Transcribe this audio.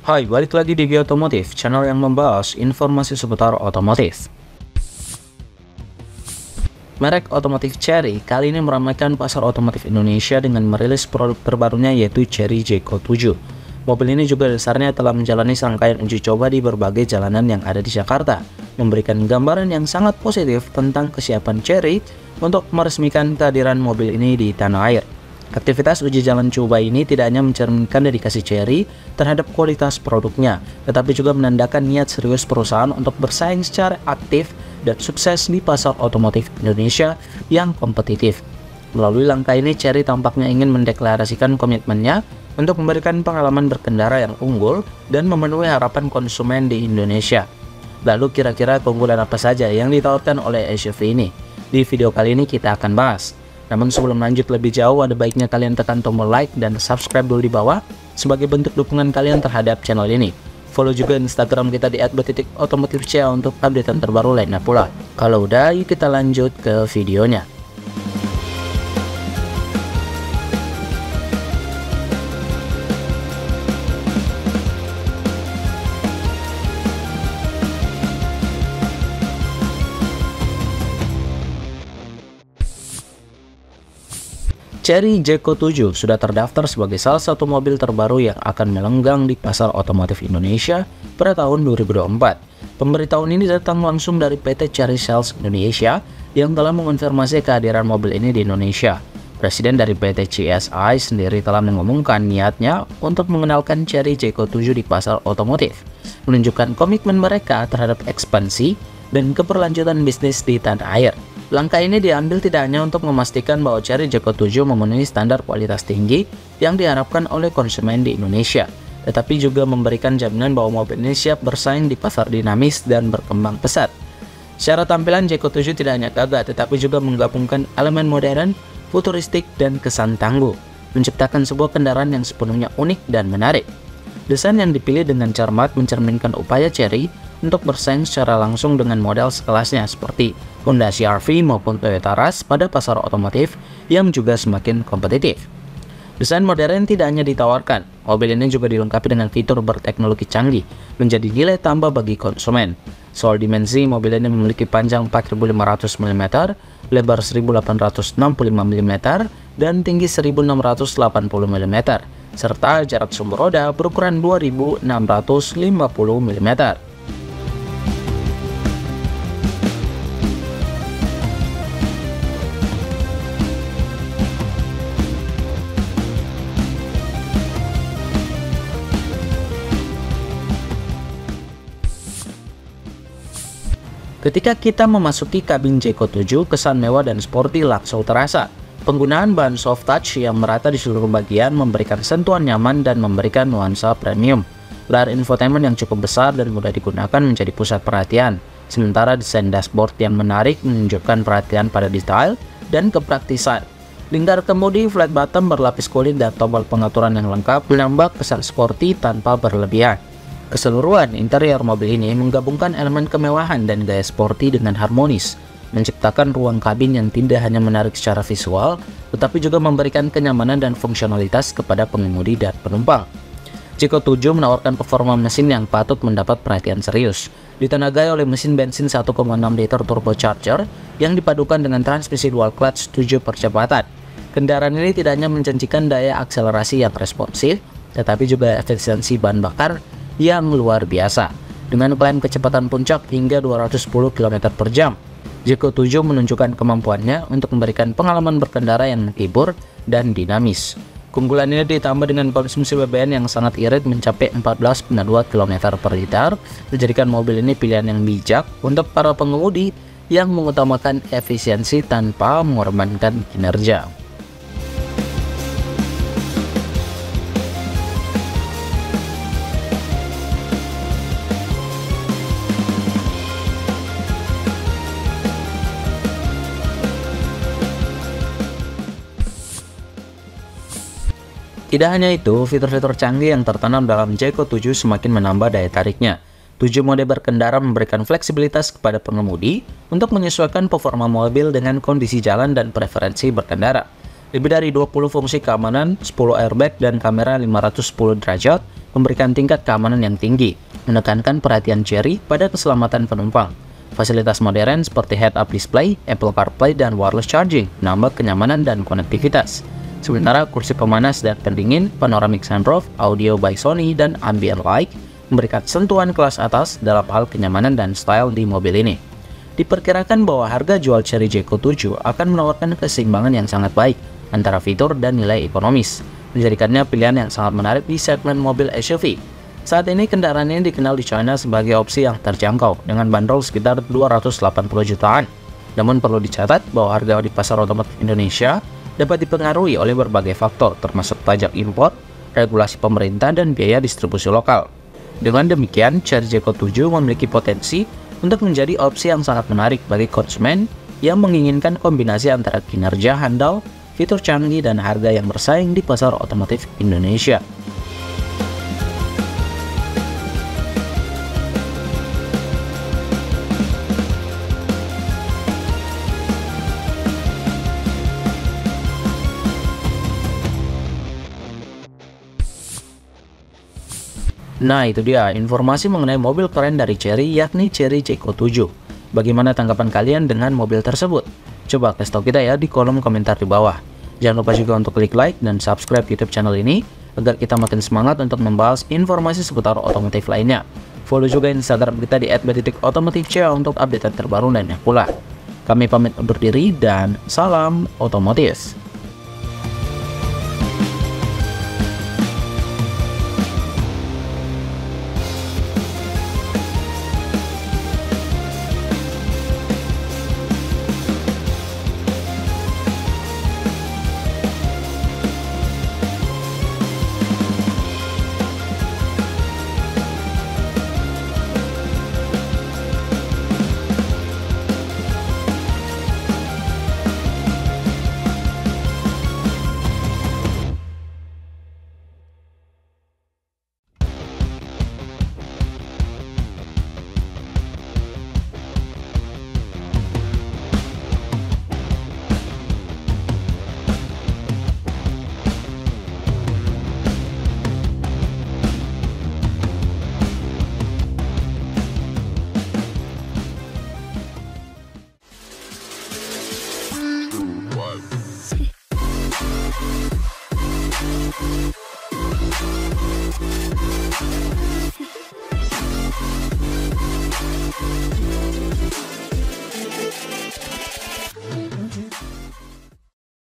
Hai, balik lagi di Geo Otomotif, channel yang membahas informasi seputar otomotif. Merek otomotif Chery kali ini meramaikan pasar otomotif Indonesia dengan merilis produk terbarunya yaitu Chery Jeko 7. Mobil ini juga dasarnya telah menjalani serangkaian uji coba di berbagai jalanan yang ada di Jakarta, memberikan gambaran yang sangat positif tentang kesiapan Chery untuk meresmikan kehadiran mobil ini di tanah air. Aktivitas uji jalan coba ini tidak hanya mencerminkan dedikasi Chery terhadap kualitas produknya, tetapi juga menandakan niat serius perusahaan untuk bersaing secara aktif dan sukses di pasar otomotif Indonesia yang kompetitif. Melalui langkah ini, Chery tampaknya ingin mendeklarasikan komitmennya untuk memberikan pengalaman berkendara yang unggul dan memenuhi harapan konsumen di Indonesia. Lalu kira-kira keunggulan apa saja yang ditawarkan oleh SUV ini? Di video kali ini kita akan bahas. Namun sebelum lanjut lebih jauh, ada baiknya kalian tekan tombol like dan subscribe dulu di bawah sebagai bentuk dukungan kalian terhadap channel ini. Follow juga Instagram kita di @otomotifca untuk update terbaru lainnya pula. Kalau udah, yuk kita lanjut ke videonya. Chery Jeko 7 sudah terdaftar sebagai salah satu mobil terbaru yang akan melenggang di pasar otomotif Indonesia pada tahun 2024. Pemberitahuan ini datang langsung dari PT Chery Sales Indonesia yang telah mengonfirmasi kehadiran mobil ini di Indonesia. Presiden dari PT CSI sendiri telah mengumumkan niatnya untuk mengenalkan Chery Jeko 7 di pasar otomotif, menunjukkan komitmen mereka terhadap ekspansi dan keberlanjutan bisnis di tanah air. Langkah ini diambil tidak hanya untuk memastikan bahwa Chery Jeko 7 memenuhi standar kualitas tinggi yang diharapkan oleh konsumen di Indonesia, tetapi juga memberikan jaminan bahwa mobil ini siap bersaing di pasar dinamis dan berkembang pesat. Secara tampilan, Jeko 7 tidak hanya gagah, tetapi juga menggabungkan elemen modern, futuristik, dan kesan tangguh, menciptakan sebuah kendaraan yang sepenuhnya unik dan menarik. Desain yang dipilih dengan cermat mencerminkan upaya Chery untuk bersaing secara langsung dengan model sekelasnya seperti Honda CR-V maupun Toyota Rush pada pasar otomotif yang juga semakin kompetitif. Desain modern tidak hanya ditawarkan, mobil ini juga dilengkapi dengan fitur berteknologi canggih, menjadi nilai tambah bagi konsumen. Soal dimensi, mobil ini memiliki panjang 4.500 mm, lebar 1.865 mm, dan tinggi 1.680 mm, serta jarak sumber roda berukuran 2.650 mm. Ketika kita memasuki kabin Jeko 7, kesan mewah dan sporty langsung terasa. Penggunaan bahan soft touch yang merata di seluruh bagian memberikan sentuhan nyaman dan memberikan nuansa premium. Layar infotainment yang cukup besar dan mudah digunakan menjadi pusat perhatian. Sementara desain dashboard yang menarik menunjukkan perhatian pada detail dan kepraktisan. Lingkar kemudi, flat bottom berlapis kulit, dan tombol pengaturan yang lengkap menambah kesan sporty tanpa berlebihan. Keseluruhan interior mobil ini menggabungkan elemen kemewahan dan gaya sporty dengan harmonis, menciptakan ruang kabin yang tidak hanya menarik secara visual, tetapi juga memberikan kenyamanan dan fungsionalitas kepada pengemudi dan penumpang. Jeko 7 menawarkan performa mesin yang patut mendapat perhatian serius, ditenagai oleh mesin bensin 1,6 liter turbocharger yang dipadukan dengan transmisi dual clutch 7 percepatan. Kendaraan ini tidak hanya menjanjikan daya akselerasi yang responsif, tetapi juga efisiensi bahan bakar yang luar biasa, dengan klaim kecepatan puncak hingga 210 km per jam. Jeko 7 menunjukkan kemampuannya untuk memberikan pengalaman berkendara yang menghibur dan dinamis. Keunggulan ini ditambah dengan konsumsi BBM yang sangat irit mencapai 14,2 km per liter, menjadikan mobil ini pilihan yang bijak untuk para pengemudi yang mengutamakan efisiensi tanpa mengorbankan kinerja. Tidak hanya itu, fitur-fitur canggih yang tertanam dalam Jeko 7 semakin menambah daya tariknya. 7 mode berkendara memberikan fleksibilitas kepada pengemudi untuk menyesuaikan performa mobil dengan kondisi jalan dan preferensi berkendara. Lebih dari 20 fungsi keamanan, 10 airbag, dan kamera 510 derajat memberikan tingkat keamanan yang tinggi, menekankan perhatian Chery pada keselamatan penumpang. Fasilitas modern seperti head-up display, Apple CarPlay, dan wireless charging menambah kenyamanan dan konektivitas. Sementara kursi pemanas dan pendingin, panoramic sunroof, audio by Sony, dan ambient light memberikan sentuhan kelas atas dalam hal kenyamanan dan style di mobil ini. Diperkirakan bahwa harga jual Chery Jaeger 7 akan menawarkan keseimbangan yang sangat baik antara fitur dan nilai ekonomis, menjadikannya pilihan yang sangat menarik di segmen mobil SUV. Saat ini kendaraan ini dikenal di China sebagai opsi yang terjangkau dengan bandrol sekitar 280 jutaan. Namun perlu dicatat bahwa harga di pasar otomotif Indonesia dapat dipengaruhi oleh berbagai faktor termasuk pajak impor, regulasi pemerintah, dan biaya distribusi lokal. Dengan demikian, Chery Jaeger 7 memiliki potensi untuk menjadi opsi yang sangat menarik bagi konsumen yang menginginkan kombinasi antara kinerja handal, fitur canggih, dan harga yang bersaing di pasar otomotif Indonesia. Nah, itu dia informasi mengenai mobil keren dari Chery, yakni Chery Jaeger 7. Bagaimana tanggapan kalian dengan mobil tersebut? Coba kasih tahu kita ya di kolom komentar di bawah. Jangan lupa juga untuk klik like dan subscribe YouTube channel ini agar kita makin semangat untuk membahas informasi seputar otomotif lainnya. Follow juga Instagram kita di @b.otomotif.co untuk update terbaru lainnya pula. Kami pamit undur diri dan salam otomotif.